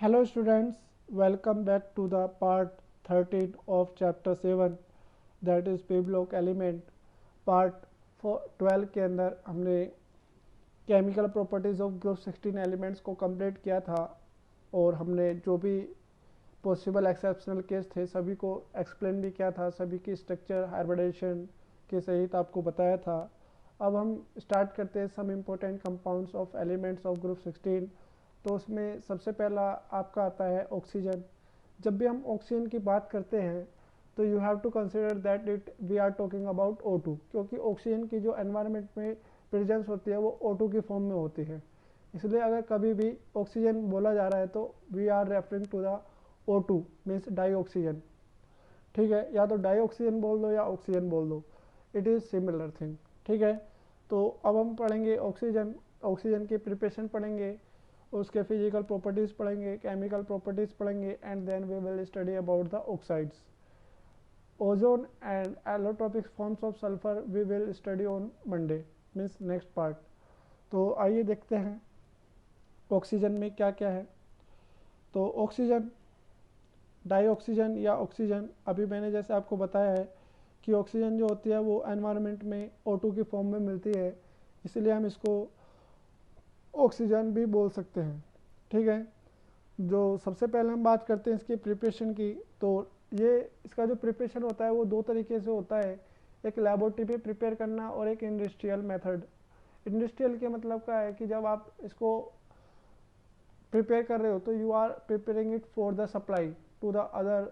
Hello students, welcome back to the part 13 of chapter 7 that is P block element. part 12 के अंदर हमने chemical properties of group 16 elements को complete किया था और हमने जो भी पॉसिबल एक्सेप्शनल केस थे सभी को एक्सप्लेन भी किया था, सभी की स्ट्रक्चर हाइब्रिडेशन के सहित आपको बताया था। अब हम स्टार्ट करते हैं some important compounds of elements of group 16। तो उसमें सबसे पहला आपका आता है ऑक्सीजन। जब भी हम ऑक्सीजन की बात करते हैं तो you have to consider that it we are talking about O2, क्योंकि ऑक्सीजन की जो एनवायरनमेंट में प्रेजेंस होती है वो O2 की फॉर्म में होती है। इसलिए अगर कभी भी ऑक्सीजन बोला जा रहा है तो we are referring to the O2 means dioxygen. ठीक है, या तो डाई ऑक्सीजन बोल दो या ऑक्सीजन बोल दो, इट इज़ सिमिलर थिंग। ठीक है, तो अब हम पढ़ेंगे ऑक्सीजन, ऑक्सीजन की प्रिपरेशन पढ़ेंगे, उसके फिजिकल प्रॉपर्टीज़ पढ़ेंगे, केमिकल प्रॉपर्टीज़ पढ़ेंगे and then we will study about the oxides. Ozone and allotropic forms of sulphur we will study on Monday means next part. तो आइए देखते हैं ऑक्सीजन में क्या क्या है। तो ऑक्सीजन, डाईऑक्सीजन या ऑक्सीजन, अभी मैंने जैसे आपको बताया है कि ऑक्सीजन जो होती है वो एनवायरनमेंट में O2 की फॉर्म में मिलती है, इसलिए हम इसको ऑक्सीजन भी बोल सकते हैं। ठीक है, जो सबसे पहले हम बात करते हैं इसकी प्रिपरेशन की, तो ये इसका जो प्रिपरेशन होता है वो दो तरीके से होता है, एक लैबोरेटरी पे प्रिपेयर करना और एक इंडस्ट्रियल मेथड। इंडस्ट्रियल के मतलब क्या है कि जब आप इसको प्रिपेयर कर रहे हो तो you are preparing it for the supply to the other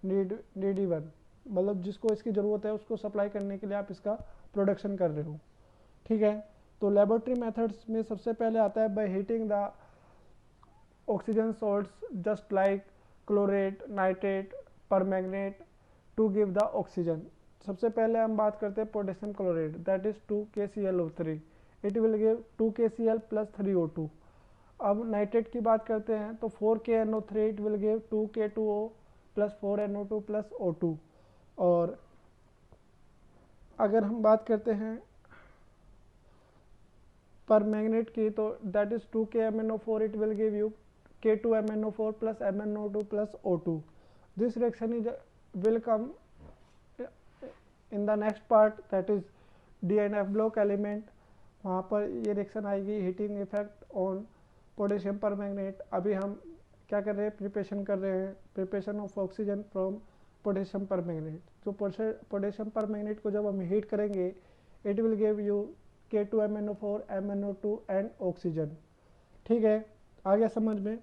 needy one, मतलब जिसको इसकी ज़रूरत है उसको सप्लाई करने के लिए आप इसका प्रोडक्शन कर रहे हो। ठीक है, तो लेबोरेटरी मेथड्स में सबसे पहले आता है by heating the oxygen salts just like chlorate, nitrate, permanganate to give the oxygen. सबसे पहले हम बात करते हैं potassium chlorate, that is 2KClO3, it will give 2KCl + 3O2। अब नाइट्रेट की बात करते हैं तो 4KNO3, it will give 2K2O + 4NO2 + O2। और अगर हम बात करते हैं पर मैग्नेट की तो that is 2KMnO4, it will give you K2MnO4 + MnO2 + O2। This reaction is will come in the next part, that is D&F block element. वहाँ पर ये रिएक्शन आएगी, हीटिंग इफेक्ट ऑन पोटेशियम पर मैग्नेट। अभी हम क्या कर रहे हैं, प्रिपरेशन कर रहे हैं, preparation of oxygen from potassium पर मैग्नेट। जो पोटेशियम पर मैग्नेट को जब हम हीट करेंगे it will give you K2MnO4, MnO2 and oxygen. ठीक है, आ गया समझ में।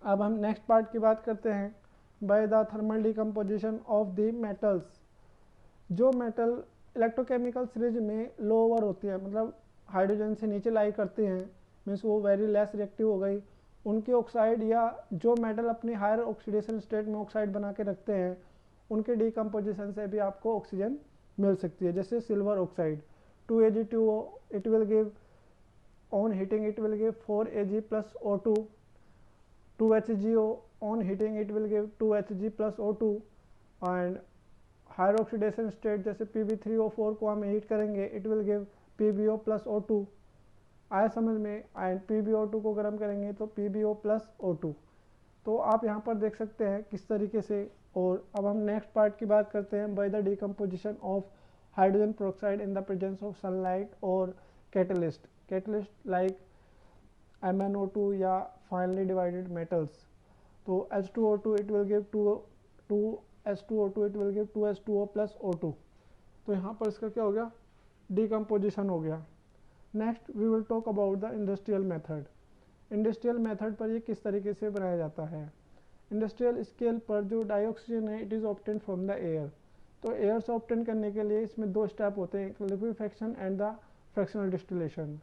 अब हम नेक्स्ट पार्ट की बात करते हैं, by the thermal decomposition of the metals. जो मेटल इलेक्ट्रोकेमिकल सीरीज में लोअर होती है, मतलब हाइड्रोजन से नीचे लाई करती हैं, मीन्स वो वेरी लेस रिएक्टिव हो गई, उनके ऑक्साइड या जो मेटल अपनी हायर ऑक्सीडेशन स्टेट में ऑक्साइड बना के रखते हैं उनके डिकम्पोजिशन से भी आपको ऑक्सीजन मिल सकती है। जैसे silver oxide 2Ag2O, it will give on heating it will give 4Ag + O2। 2HgO on heating it will give 2Hg + O2। And higher oxidation state जैसे Pb3O4 को हम हीट करेंगे it will give PbO + O2। आया समझ में। And PbO2 को गर्म करेंगे तो PbO + O2। तो आप यहाँ पर देख सकते हैं किस तरीके से। और अब हम नेक्स्ट पार्ट की बात करते हैं, by the decomposition of hydrogen peroxide in the presence of sunlight और कैटलिस्ट लाइक MnO2 या फाइनली डिवाइडेड मेटल्स। तो H2O2 it will give 2H2O2, it will give 2H2O + O2। तो यहाँ पर इसका क्या हो गया, डिकम्पोजिशन हो गया। Next we will talk about the industrial method. Industrial method पर ये किस तरीके से बनाया जाता है। इंडस्ट्रियल स्केल पर जो डाइऑक्सीजन है it is obtain from the air. तो एयर से ऑब्टेन करने के लिए इसमें दो स्टेप होते हैं, एक liquefaction and the fractional distillation.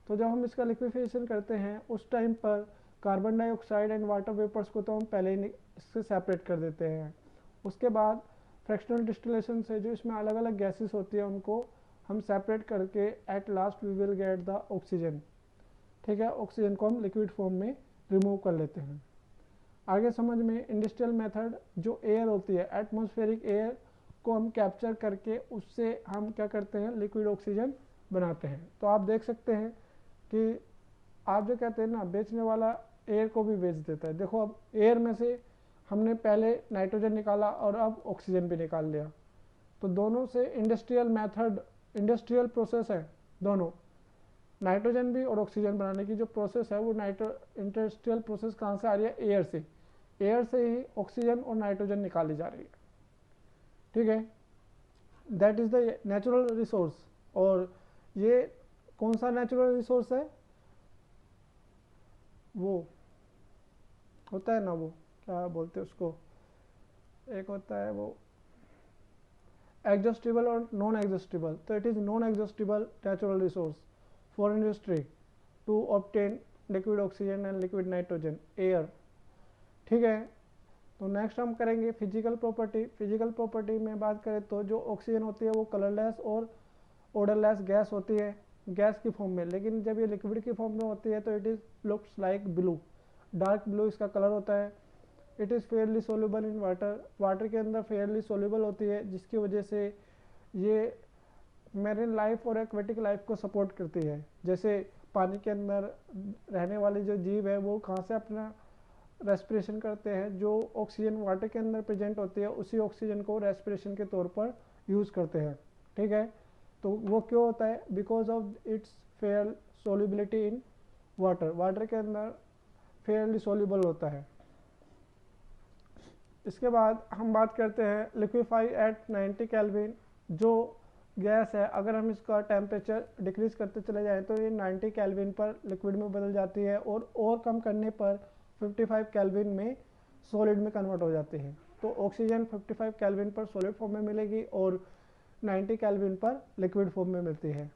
तो जब हम इसका लिक्विफिकेशन करते हैं उस टाइम पर carbon dioxide and water vapours को तो हम पहले ही इससे सेपरेट कर देते हैं। उसके बाद फ्रैक्शनल डिस्टिलेशन से जो इसमें अलग अलग गैसेस होती है उनको हम सेपरेट करके at last we will get the oxygen. ठीक है, ऑक्सीजन को हम लिक्विड फॉर्म में रिमूव कर लेते हैं। आगे समझ में। इंडस्ट्रियल मेथड, जो एयर होती है एटमॉस्फेरिक एयर को हम कैप्चर करके उससे हम क्या करते हैं, लिक्विड ऑक्सीजन बनाते हैं। तो आप देख सकते हैं कि आप जो कहते हैं ना, बेचने वाला एयर को भी बेच देता है। देखो अब एयर में से हमने पहले नाइट्रोजन निकाला और अब ऑक्सीजन भी निकाल लिया, तो दोनों से इंडस्ट्रियल मेथड, इंडस्ट्रियल प्रोसेस है दोनों, नाइट्रोजन भी और ऑक्सीजन बनाने की जो प्रोसेस है वो इंडस्ट्रियल प्रोसेस कहाँ से आ रही है, एयर से। एयर से ही ऑक्सीजन और नाइट्रोजन निकाली जा रही है, ठीक है। That is the natural resource. और ये कौन सा नेचुरल रिसोर्स है, वो होता है ना, वो क्या बोलते हैं उसको, एक होता है वो एग्जॉस्टिबल और नॉन एग्जॉस्टिबल। तो it is non exhaustible natural resource for industry to obtain liquid oxygen and liquid nitrogen, air, ठीक है। तो नेक्स्ट हम करेंगे फिजिकल प्रॉपर्टी। फिजिकल प्रॉपर्टी में बात करें तो जो ऑक्सीजन होती है वो कलरलेस और ओडरलेस गैस होती है, गैस की फॉर्म में, लेकिन जब ये लिक्विड की फॉर्म में होती है तो it is looks like blue, dark blue इसका कलर होता है। It is Fairlie soluble in water, water के अंदर फेयरली सोल्यूबल होती है, जिसकी वजह से ये मैरिन लाइफ और एक्वेटिक लाइफ को सपोर्ट करती है। जैसे पानी के अंदर रहने वाली जो जीव है वो कहाँ से अपना रेस्पिरेशन करते हैं, जो ऑक्सीजन वाटर के अंदर प्रेजेंट होती है उसी ऑक्सीजन को रेस्पिरेशन के तौर पर यूज़ करते हैं, ठीक है। तो वो क्यों होता है, because of its fair solubility in water, water के अंदर फेयरली सोल्यूबल होता है। इसके बाद हम बात करते हैं लिक्विफाई एट 90 केल्विन। जो गैस है अगर हम इसका टेम्परेचर डिक्रीज करते चले जाएं तो ये 90 केल्विन पर लिक्विड में बदल जाती है, और कम करने पर 55 केल्विन में सॉलिड में कन्वर्ट हो जाती है। तो ऑक्सीजन 55 केल्विन पर सॉलिड फॉर्म में मिलेगी और 90 केल्विन पर लिक्विड फॉर्म में मिलती है।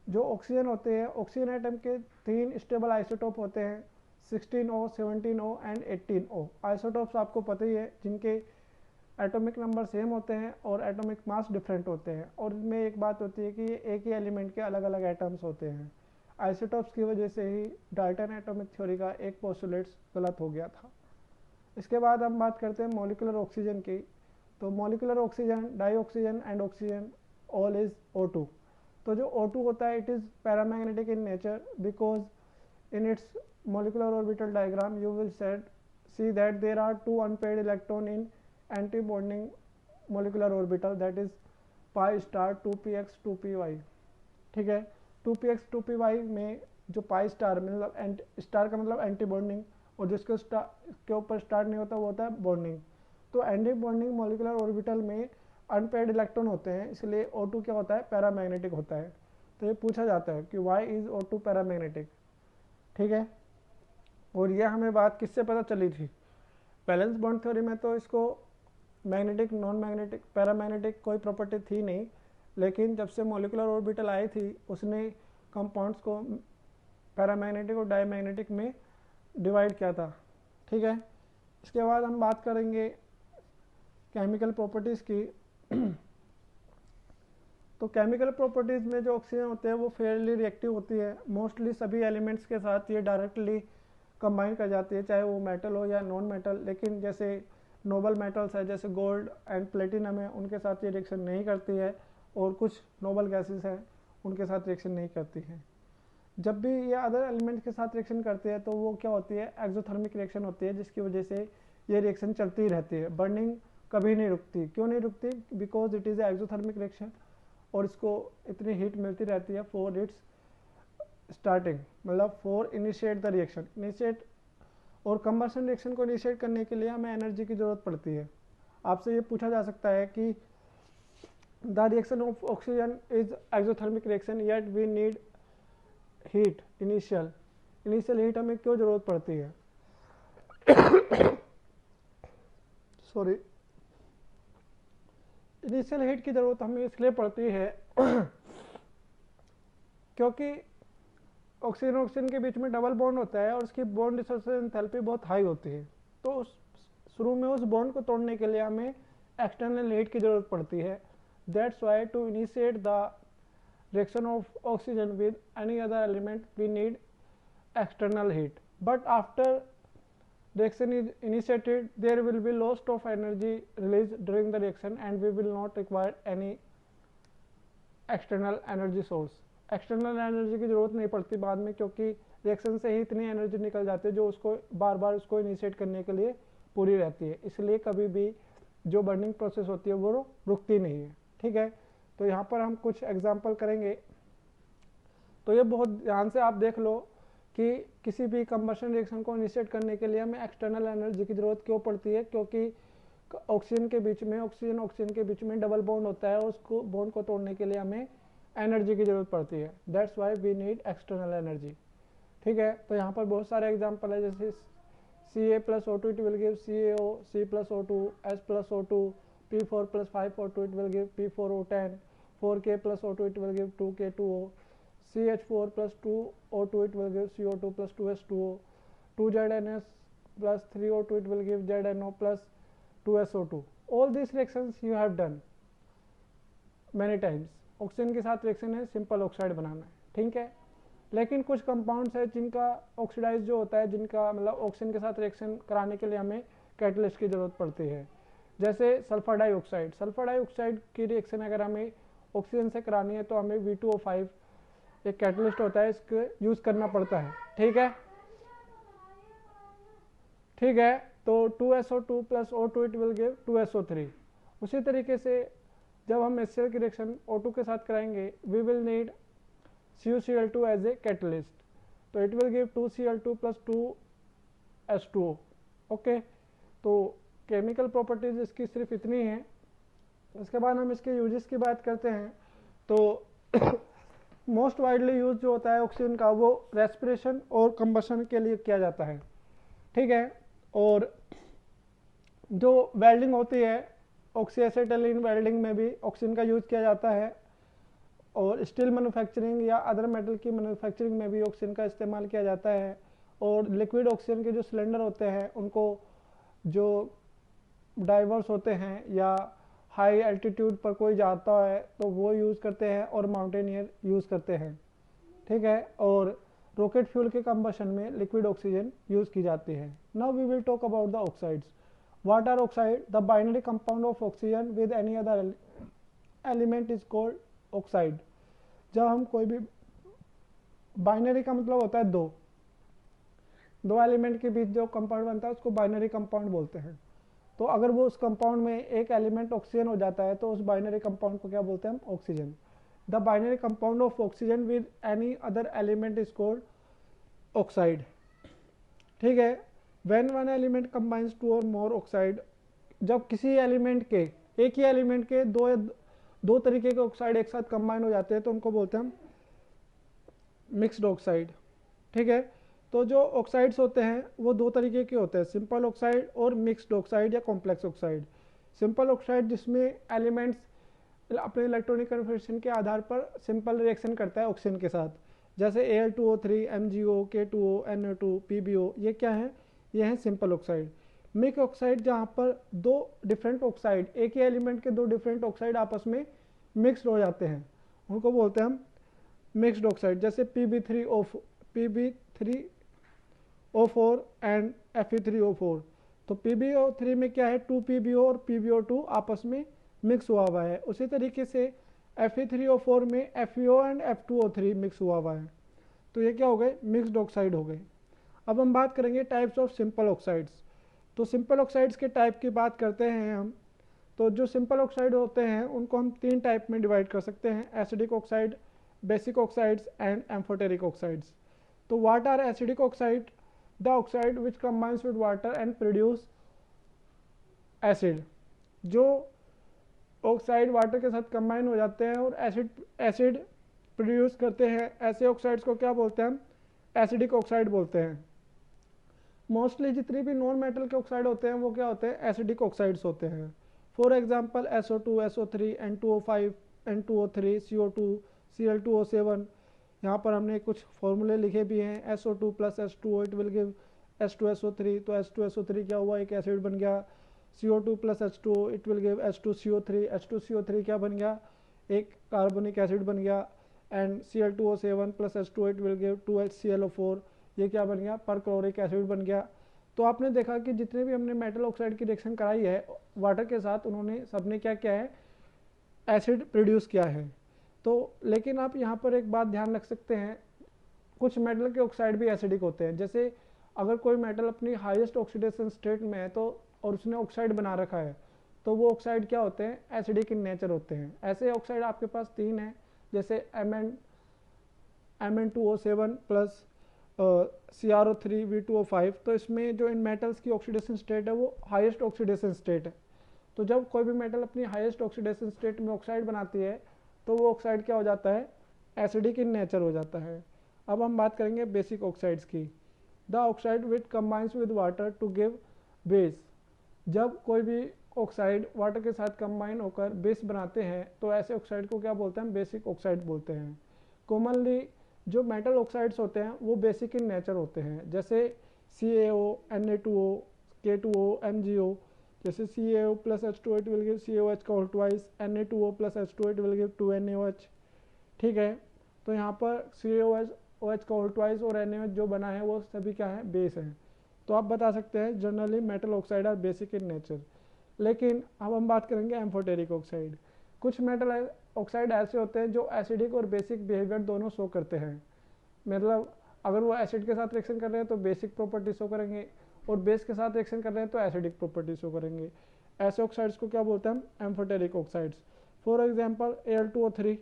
जो ऑक्सीजन होते हैं, ऑक्सीजन एटम के 3 स्टेबल आइसोटोप होते हैं, 16O, 17O and 18O। Isotopes आपको पता ही है, जिनके एटॉमिक नंबर सेम होते हैं और एटॉमिक मास डिफरेंट होते हैं। और इनमें एक बात होती है कि ये एक ही एलिमेंट के अलग अलग एटम्स होते हैं। आइसोटोप्स की वजह से ही डाल्टन एटॉमिक थ्योरी का एक पोस्टुलेट्स गलत हो गया था। इसके बाद हम बात करते हैं मॉलिक्यूलर ऑक्सीजन की। तो molecular oxygen, dioxygen and oxygen all is O2। तो जो O2 होता है it is paramagnetic in nature, because in its molecular orbital diagram you will see that there are 2 unpaired electron in anti-bonding molecular orbital, that is pi star 2px 2py, ठीक है। 2px 2py में जो pi star मतलब star का मतलब anti bonding, और जिसके के ऊपर स्टार नहीं होता वो होता है बॉन्डिंग। तो एंटी बॉन्डिंग मोलिकुलर ऑर्बिटल में अनपेयर्ड इलेक्ट्रॉन होते हैं, इसलिए O2 क्या होता है, पैरामैग्नेटिक होता है। तो ये पूछा जाता है कि वाई इज O2 पैरामैग्नेटिक, ठीक है। और ये हमें बात किससे पता चली थी, बैलेंस बॉन्ड थ्योरी में तो इसको मैग्नेटिक, नॉन मैग्नेटिक, पैरामैग्नेटिक कोई प्रॉपर्टी थी नहीं, लेकिन जब से मॉलिक्यूलर ऑर्बिटल आई थी उसने कंपाउंड्स को पैरामैग्नेटिक और डायमैग्नेटिक में डिवाइड किया था, ठीक है। इसके बाद हम बात करेंगे केमिकल प्रॉपर्टीज़ की। तो केमिकल प्रॉपर्टीज़ में जो ऑक्सीजन होते हैं वो फेयरली रिएक्टिव होती है, मोस्टली सभी एलिमेंट्स के साथ ये डायरेक्टली कंबाइन कर जाती है, चाहे वो मेटल हो या नॉन मेटल। लेकिन जैसे नोबल मेटल्स है जैसे गोल्ड एंड प्लेटिनम है, उनके साथ ये रिएक्शन नहीं करती है, और कुछ नोबल गैसेस हैं उनके साथ रिएक्शन नहीं करती है। जब भी ये अदर एलिमेंट्स के साथ रिएक्शन करती है तो वो क्या होती है, एक्सोथर्मिक रिएक्शन होती है, जिसकी वजह से ये रिएक्शन चलती ही रहती है, बर्निंग कभी नहीं रुकती। क्यों नहीं रुकती, because it is exothermic reaction और इसको इतनी हीट मिलती रहती है फॉर इट्स स्टार्टिंग, मतलब for initiate the reaction. Initiate और कंबशन रिएक्शन को इनिशिएट करने के लिए हमें एनर्जी की ज़रूरत पड़ती है। आपसे ये पूछा जा सकता है कि the reaction of oxygen is exothermic reaction yet we need heat, initial heat हमें क्यों ज़रूरत पड़ती है। सॉरी, इनिशियल हीट की ज़रूरत हमें इसलिए पड़ती है क्योंकि ऑक्सीजन के बीच में डबल बॉन्ड होता है और उसकी बॉन्ड डिसोसिएशन एंथैल्पी बहुत हाई होती है। तो शुरू में उस बॉन्ड को तोड़ने के लिए हमें एक्सटर्नल हीट की ज़रूरत पड़ती है। That's why to initiate the reaction of oxygen with any other element we need external heat, but after reaction is initiated there will be loss of energy released during the reaction and we will not require any external energy source। external energy की ज़रूरत नहीं पड़ती बाद में, क्योंकि reaction से ही इतनी energy निकल जाती है जो उसको बार बार उसको इनिशिएट करने के लिए पूरी रहती है, इसलिए कभी भी जो बर्निंग प्रोसेस होती है वो रुकती नहीं है। ठीक है, तो यहाँ पर हम कुछ एग्जाम्पल करेंगे। तो ये बहुत ध्यान से आप देख लो कि किसी भी कंबशन रिएक्शन को इनिशिएट करने के लिए हमें एक्सटर्नल एनर्जी की जरूरत क्यों पड़ती है, क्योंकि ऑक्सीजन के बीच में ऑक्सीजन के बीच में डबल बॉन्ड होता है और उसको बॉन्ड को तोड़ने के लिए हमें एनर्जी की जरूरत पड़ती है। That's why we need external energy. ठीक है, तो यहाँ पर बहुत सारे एग्जाम्पल है, जैसे Ca plus O2 it will give CaO, C plus O2, S plus O2, P4 plus 5O2 it will give P4O10, 4K plus O2 it will give 2K2O, CH4 plus 2O2 it will give CO2 plus 2S2O, 2ZNS plus 3O2 it will give ZNO plus 2SO2. All these reactions you have done many times. Oxygen के साथ reaction है simple oxide बनाना है, ठीक है। लेकिन कुछ compounds है जिनका ऑक्सीडाइज जो होता है, जिनका मतलब ऑक्सीजन के साथ रिएक्शन कराने के लिए हमें कैटलिस्ट की जरूरत पड़ती है, जैसे सल्फर डाइऑक्साइड। सल्फर डाइऑक्साइड की रिएक्शन अगर हमें ऑक्सीजन से करानी है तो हमें V2O5 एक कैटलिस्ट होता है, इसको यूज करना पड़ता है। ठीक है, ठीक है, तो 2SO2 plus O2 it will give 2SO3। उसी तरीके से जब हम HCl की रिएक्शन O2 के साथ कराएंगे, we will need CuCl2 as a catalyst, तो it will give 2Cl2 plus 2H2O। Okay, तो केमिकल प्रॉपर्टीज इसकी सिर्फ इतनी है। उसके बाद हम इसके यूजेस की बात करते हैं, तो मोस्ट वाइडली यूज जो होता है ऑक्सीजन का वो रेस्पिरेशन और कंबशन के लिए किया जाता है। ठीक है, और जो वेल्डिंग होती है ऑक्सीएसिटिलीन वेल्डिंग में भी ऑक्सीजन का यूज किया जाता है, और स्टील मैन्युफैक्चरिंग या अदर मेटल की मैन्युफैक्चरिंग में भी ऑक्सीजन का इस्तेमाल किया जाता है। और लिक्विड ऑक्सीजन के जो सिलेंडर होते हैं उनको जो डाइवर्स होते हैं या हाई एल्टीट्यूड पर कोई जाता है तो वो यूज़ करते हैं, और माउंटेनियर यूज़ करते हैं। ठीक है, और रॉकेट फ्यूल के कंबशन में लिक्विड ऑक्सीजन यूज़ की जाती है। Now we will talk about the oxides. What are oxide? The binary compound of oxygen with any other element is called oxide. जब हम कोई भी बाइनरी का मतलब होता है दो एलिमेंट के बीच जो कंपाउंड बनता है उसको बाइनरी कंपाउंड बोलते हैं। तो अगर वो उस कंपाउंड में एक एलिमेंट ऑक्सीजन हो जाता है तो उस बाइनरी कंपाउंड को क्या बोलते हैं हम? Oxygen. The binary compound of oxygen with any other element is called oxide. ठीक है, when one element combines two और मोर ऑक्साइड, जब किसी एलिमेंट के एक ही एलिमेंट के दो तरीके के ऑक्साइड एक साथ कंबाइन हो जाते हैं तो उनको बोलते हैं हम मिक्स्ड ऑक्साइड। ठीक है, तो जो ऑक्साइड्स होते हैं वो दो तरीके के होते हैं, सिंपल ऑक्साइड और मिक्स्ड ऑक्साइड या कॉम्प्लेक्स ऑक्साइड। सिंपल ऑक्साइड जिसमें एलिमेंट्स अपने इलेक्ट्रॉनिक कन्फर्मेशन के आधार पर सिंपल रिएक्शन करता है ऑक्सीजन के साथ, जैसे Al2O3, MgO, K2O, NO2, PbO, ये क्या है? ये है सिंपल ऑक्साइड। मिक्स ऑक्साइड जहाँ पर दो डिफरेंट ऑक्साइड, एक ही एलिमेंट के दो डिफरेंट ऑक्साइड आपस में मिक्स्ड हो जाते हैं, उनको बोलते हैं हम मिक्स्ड ऑक्साइड, जैसे PbO4 एंड Fe3O4। तो PbO3 में क्या है? 2PbO और PbO2 आपस में मिक्स हुआ हुआ है। उसी तरीके से Fe3O4 में FeO एंड F2O3 मिक्स हुआ हुआ है। तो ये क्या हो गए? मिक्स्ड ऑक्साइड हो गए। अब हम बात करेंगे टाइप्स ऑफ सिंपल ऑक्साइड्स। तो सिंपल ऑक्साइड्स के टाइप की बात करते हैं हम। तो जो सिंपल ऑक्साइड होते हैं उनको हम तीन टाइप में डिवाइड कर सकते हैं, acidic oxide, basic oxides and amphoteric oxides. तो what are acidic oxide? The oxide which combines with water and produce acid. जो ऑक्साइड वाटर के साथ कंबाइन हो जाते हैं और एसिड प्रोड्यूस करते हैं, ऐसे ऑक्साइड्स को क्या बोलते हैं हम? एसिडिक ऑक्साइड बोलते हैं। मोस्टली जितनी भी नॉन मेटल के ऑक्साइड होते हैं वो क्या होते हैं? एसिडिक ऑक्साइड्स होते हैं। For example SO2, SO3, N2O5, N2O3, CO2, Cl2O7। यहाँ पर हमने कुछ फॉर्मूले लिखे भी हैं। SO2 plus H2O it will give H2SO3। तो H2SO3 क्या हुआ? एक एसिड बन गया। CO2 plus H2O it will give H2CO3। H2CO3 क्या बन गया? एक कार्बोनिक एसिड बन गया। And Cl2O7 plus H2O it will give 2HClO4। ये क्या बन गया? परक्लोरिक एसिड बन गया। तो आपने देखा कि जितने भी हमने मेटल ऑक्साइड की रिएक्शन कराई है वाटर के साथ, उन्होंने सबने क्या किया है? एसिड प्रोड्यूस किया है। तो लेकिन आप यहाँ पर एक बात ध्यान रख सकते हैं, कुछ मेटल के ऑक्साइड भी एसिडिक होते हैं। जैसे अगर कोई मेटल अपनी हाईएस्ट ऑक्सीडेशन स्टेट में है तो और उसने ऑक्साइड बना रखा है तो वो ऑक्साइड क्या होते हैं, एसिडिक इन नेचर होते हैं। ऐसे ऑक्साइड आपके पास 3 हैं, जैसे Mn2O7 प्लस CrO3V2O5। तो इसमें जो इन मेटल्स की ऑक्सीडेशन स्टेट है वो हाईएस्ट ऑक्सीडेशन स्टेट है। तो जब कोई भी मेटल अपनी हाईएस्ट ऑक्सीडेशन स्टेट में ऑक्साइड बनाती है तो वो ऑक्साइड क्या हो जाता है, एसिडिक इन नेचर हो जाता है। अब हम बात करेंगे बेसिक ऑक्साइड्स की। The oxide which combines with water to give base. जब कोई भी ऑक्साइड वाटर के साथ कंबाइन होकर बेस बनाते हैं तो ऐसे ऑक्साइड को क्या बोलते हैं, बेसिक ऑक्साइड बोलते हैं। कॉमनली जो मेटल ऑक्साइड्स होते हैं वो बेसिक इन नेचर होते हैं, जैसे CaO, Na2O, K2O, MgO। जैसे CaO plus H2O it will give CaOH का whole twice, Na2O plus H2O it will give 2NaOH। ठीक है, तो यहाँ पर CaOH का होल ट्वाइस और NaOH जो बना है वो सभी क्या है, बेस है। तो आप बता सकते हैं generally metal oxide are basic in nature. लेकिन अब हम बात करेंगे एम्फोटेरिक ऑक्साइड। कुछ मेटल ऑक्साइड ऐसे होते हैं जो एसिडिक और बेसिक बिहेवियर दोनों शो करते हैं। मतलब अगर वो एसिड के साथ रिएक्शन कर रहे हैं तो बेसिक प्रॉपर्टी शो करेंगे और बेस के साथ रिएक्शन कर रहे हैं तो एसिडिक प्रॉपर्टी शो करेंगे। ऐसे ऑक्साइड्स को क्या बोलते हैं हम, amphoteric oxides. For example Al2O3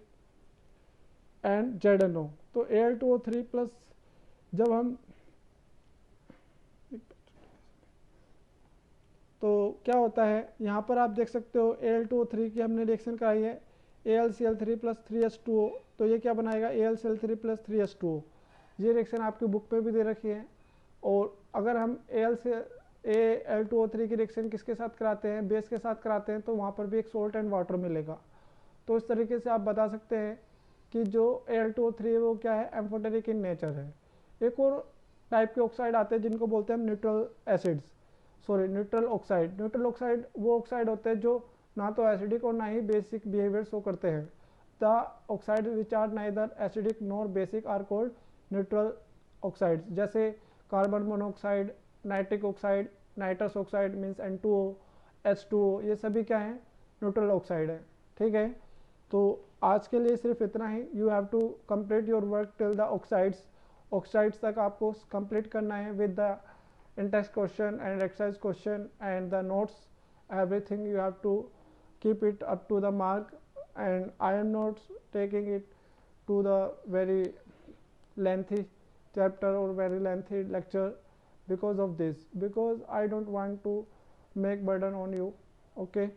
and ZnO। तो Al2O3 प्लस जब हम तो क्या होता है, यहाँ पर आप देख सकते हो Al2O3 की हमने रिएक्शन कराई है AlCl3 प्लस 3H2O। तो ये क्या बनाएगा, AlCl3 प्लस 3H2O। ये रिएक्शन आपकी बुक पे भी दे रखी है। और अगर हम Al2O3 की रिएक्शन किसके साथ कराते हैं, बेस के साथ कराते हैं, तो वहाँ पर भी एक सोल्ट एंड वाटर मिलेगा। तो इस तरीके से आप बता सकते हैं कि जो Al2O3 है वो क्या है, एम्फोटेरिक इन नेचर है। एक और टाइप के ऑक्साइड आते हैं जिनको बोलते हैं हम न्यूट्रल ऑक्साइड। न्यूट्रल ऑक्साइड वो ऑक्साइड होते हैं जो ना तो एसिडिक और ना ही बेसिक बिहेवियर शो करते हैं। The oxide which are neither acidic nor basic are called neutral oxides. जैसे carbon monoxide, nitric oxide, nitrous oxide means N2O, H2O, ये सभी क्या है, न्यूट्रल ऑक्साइड है। ठीक है, तो आज के लिए सिर्फ इतना ही। You have to complete your work till the oxides तक आपको कंप्लीट करना है with the in-text question and exercise question and the notes, everything you have to keep it up to the mark. And I am not taking it to the very lengthy chapter or very lengthy lecture because of this, because I don't want to make burden on you. Okay,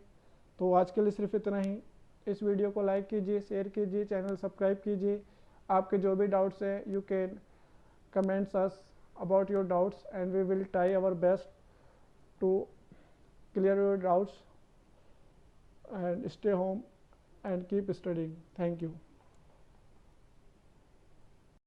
तो आज के लिए सिर्फ इतना ही। इस video को like कीजिए, share कीजिए, चैनल सब्सक्राइब कीजिए। आपके जो भी डाउट्स हैं you can comments us about your doubts and we will try our best to clear your doubts, and stay home and keep studying. Thank you.